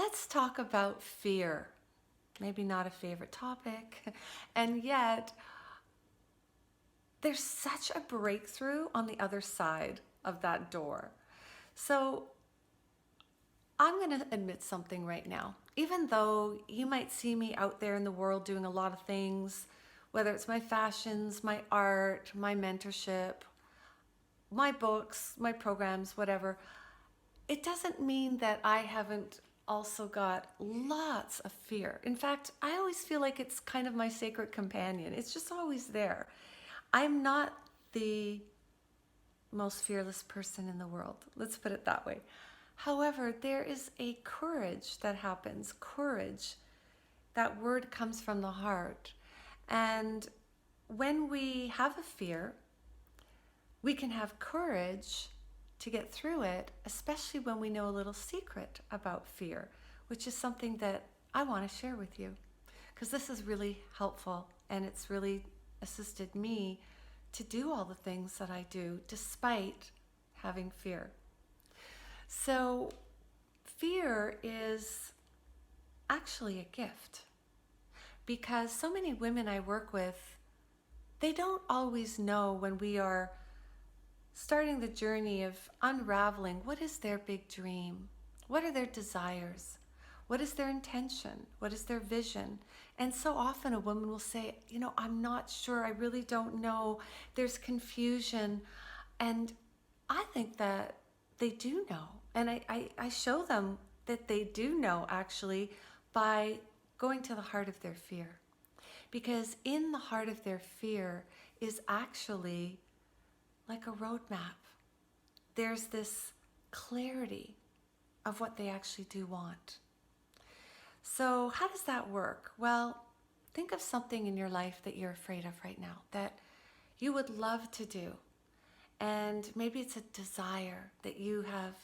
Let's talk about fear. Maybe not a favorite topic, and yet there's such a breakthrough on the other side of that door. So I'm going to admit something right now. Even though you might see me out there in the world doing a lot of things, whether it's my fashions, my art, my mentorship, my books, my programs, whatever, it doesn't mean that I haven't also got lots of fear. In fact, I always feel like it's kind of my sacred companion. It's just always there. I'm not the most fearless person in the world. Let's put it that way. However, there is a courage that happens. Courage, that word comes from the heart. And when we have a fear, we can have courage to get through it, especially when we know a little secret about fear, which is something that I want to share with you because this is really helpful and it's really assisted me to do all the things that I do despite having fear. So, fear is actually a gift because so many women I work with, they don't always know when we are starting the journey of unraveling what is their big dream, what are their desires, what is their intention, what is their vision. And so often a woman will say, I'm not sure, I really don't know, there's confusion. And I think that they do know. And I show them that they do know actually by going to the heart of their fear. Because in the heart of their fear is actually like a roadmap. There's this clarity of what they actually do want. So how does that work? Well, think of something in your life that you're afraid of right now that you would love to do. And maybe it's a desire that you have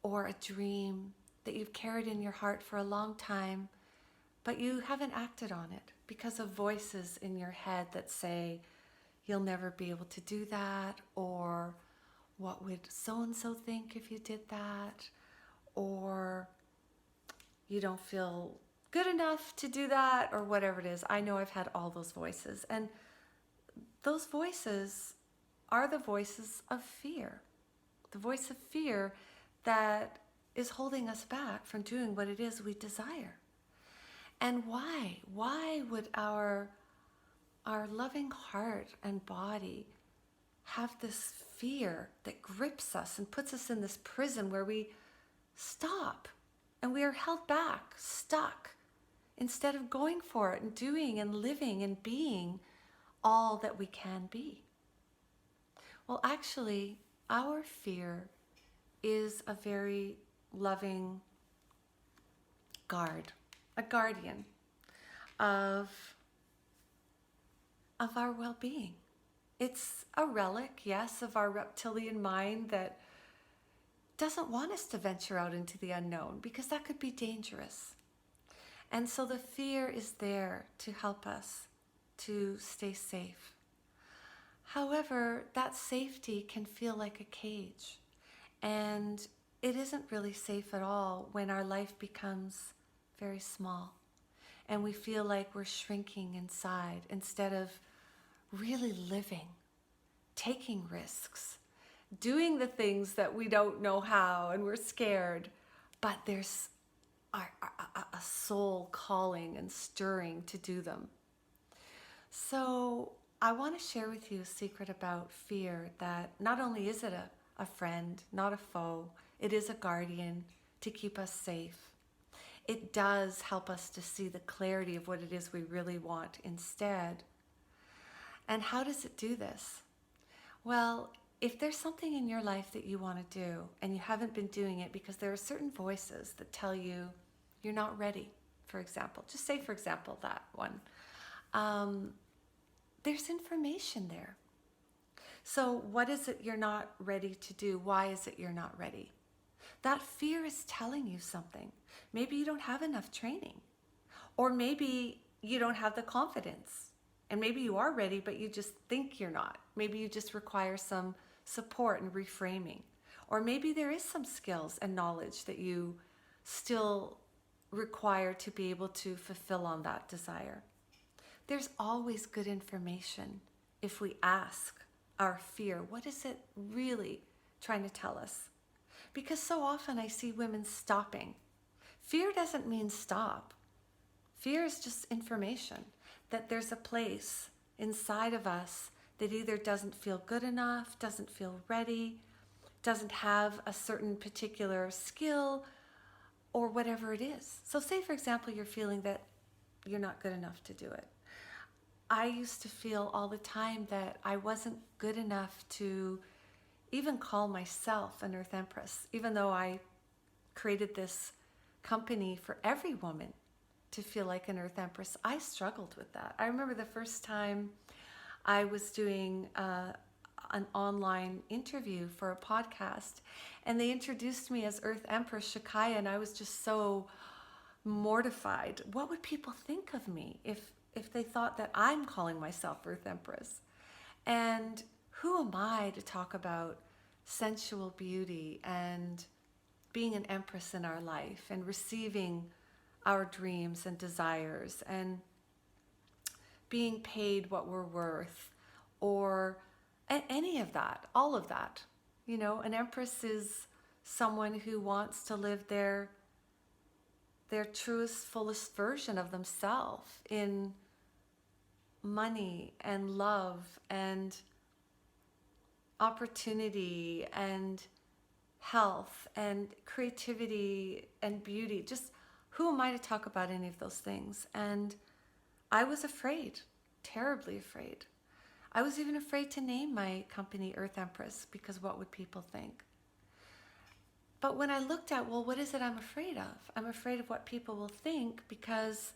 or a dream that you've carried in your heart for a long time, but you haven't acted on it because of voices in your head that say, you'll never be able to do that, or what would so-and-so think if you did that, or you don't feel good enough to do that, or whatever it is. I know I've had all those voices, and those voices are the voices of fear. The voice of fear that is holding us back from doing what it is we desire. And why? Why would our loving heart and body have this fear that grips us and puts us in this prison where we stop and we are held back, stuck, instead of going for it and doing and living and being all that we can be? Well, actually, our fear is a very loving guard, a guardian of our well-being. It's a relic, yes, of our reptilian mind that doesn't want us to venture out into the unknown because that could be dangerous. And so the fear is there to help us to stay safe. However, that safety can feel like a cage, and it isn't really safe at all when our life becomes very small and we feel like we're shrinking inside instead of really living, taking risks, doing the things that we don't know how and we're scared, but there's a soul calling and stirring to do them. So I want to share with you a secret about fear, that not only is it a friend, not a foe, it is a guardian to keep us safe. It does help us to see the clarity of what it is we really want instead. And how does it do this? Well, if there's something in your life that you want to do and you haven't been doing it because there are certain voices that tell you you're not ready, for example, just say, for example, that one, there's information there. So what is it you're not ready to do? Why is it you're not ready? That fear is telling you something. Maybe you don't have enough training, or maybe you don't have the confidence. And maybe you are ready, but you just think you're not. Maybe you just require some support and reframing. Or maybe there is some skills and knowledge that you still require to be able to fulfill on that desire. There's always good information if we ask our fear, what is it really trying to tell us? Because so often I see women stopping. Fear doesn't mean stop. Fear is just information that there's a place inside of us that either doesn't feel good enough, doesn't feel ready, doesn't have a certain particular skill, or whatever it is. So say, for example, you're feeling that you're not good enough to do it. I used to feel all the time that I wasn't good enough to even call myself an EarthEmpress, even though I created this company for every woman to feel like an EarthEmpress. I struggled with that. I remember the first time I was doing an online interview for a podcast, and they introduced me as EarthEmpress Shakaya, and I was just so mortified. What would people think of me if they thought that I'm calling myself EarthEmpress? And who am I to talk about sensual beauty and being an empress in our life and receiving our dreams and desires and being paid what we're worth, or any of that, all of that? You know, an empress is someone who wants to live their truest, fullest version of themselves in money and love and opportunity and health and creativity and beauty. Just who am I to talk about any of those things? And I was afraid, terribly afraid. I was even afraid to name my company EarthEmpress because what would people think? But when I looked at, well, what is it I'm afraid of? I'm afraid of what people will think because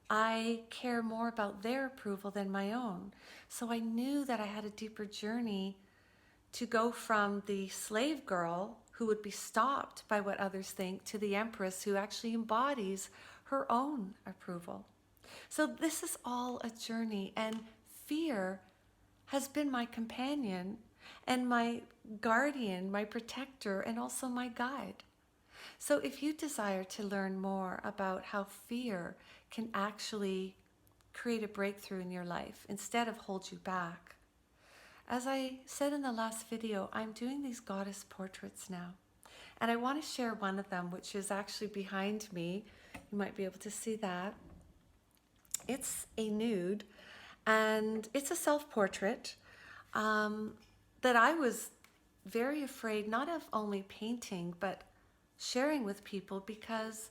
I care more about their approval than my own. So I knew that I had a deeper journey to go from the slave girl who would be stopped by what others think to the empress who actually embodies her own approval. So this is all a journey, and fear has been my companion and my guardian, my protector, and also my guide. So if you desire to learn more about how fear can actually create a breakthrough in your life instead of hold you back, as I said in the last video, I'm doing these goddess portraits now. And I want to share one of them, which is actually behind me. You might be able to see that. It's a nude, and it's a self-portrait that I was very afraid not of only painting, but sharing with people, because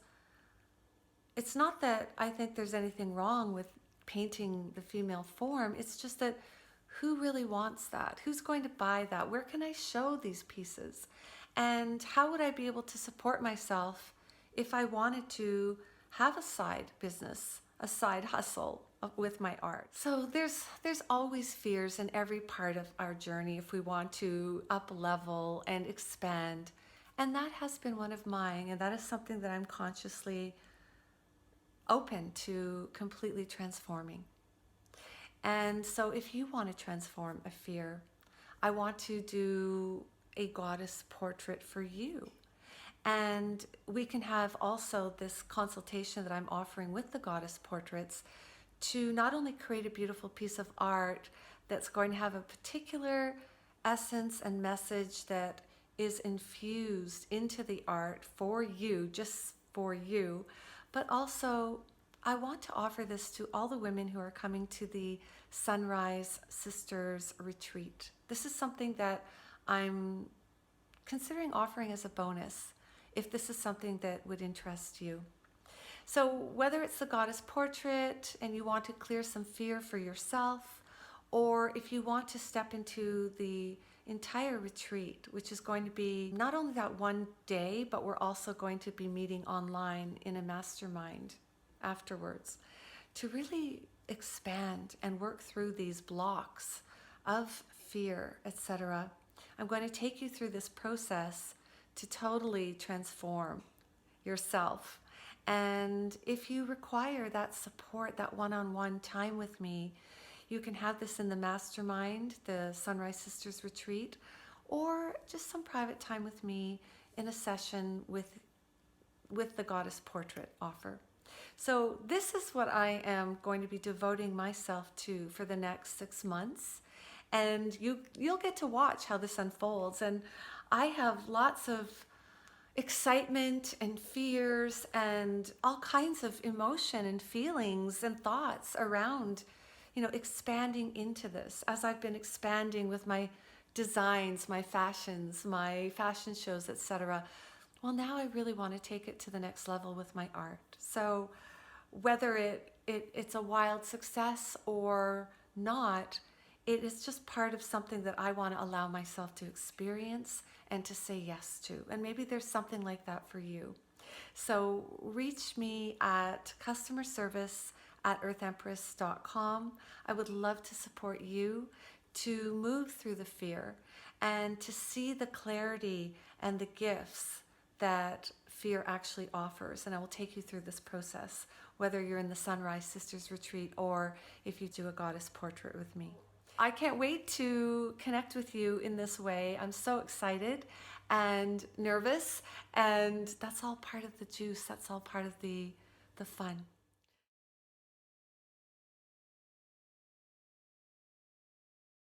it's not that I think there's anything wrong with painting the female form. It's just that who really wants that? Who's going to buy that? Where can I show these pieces? And how would I be able to support myself if I wanted to have a side business, a side hustle with my art? So there's always fears in every part of our journey if we want to up level and expand. And that has been one of mine, and that is something that I'm consciously open to completely transforming. And so if you want to transform a fear, I want to do a goddess portrait for you. And we can have also this consultation that I'm offering with the goddess portraits to not only create a beautiful piece of art that's going to have a particular essence and message that is infused into the art for you, just for you, but also I want to offer this to all the women who are coming to the Sunrise Sisters Retreat. This is something that I'm considering offering as a bonus, if this is something that would interest you. So whether it's the goddess portrait and you want to clear some fear for yourself, or if you want to step into the entire retreat, which is going to be not only that one day, but we're also going to be meeting online in a mastermind afterwards to really expand and work through these blocks of fear, etc. I'm going to take you through this process to totally transform yourself. And if you require that support, that one-on-one time with me, you can have this in the mastermind, the Sunrise Sisters Retreat, or just some private time with me in a session with with the goddess portrait offer. So this is what I am going to be devoting myself to for the next 6 months. And you'll get to watch how this unfolds. And I have lots of excitement and fears and all kinds of emotion and feelings and thoughts around, expanding into this as I've been expanding with my designs, my fashions, my fashion shows, etc. Well, now I really want to take it to the next level with my art. So whether it's a wild success or not, it is just part of something that I want to allow myself to experience and to say yes to. And maybe there's something like that for you. So reach me at customerservice@earthempress.com. I would love to support you to move through the fear and to see the clarity and the gifts that fear actually offers. And I will take you through this process, whether you're in the Sunrise Sisters Retreat or if you do a goddess portrait with me. I can't wait to connect with you in this way. I'm so excited and nervous, and that's all part of the juice. That's all part of the fun.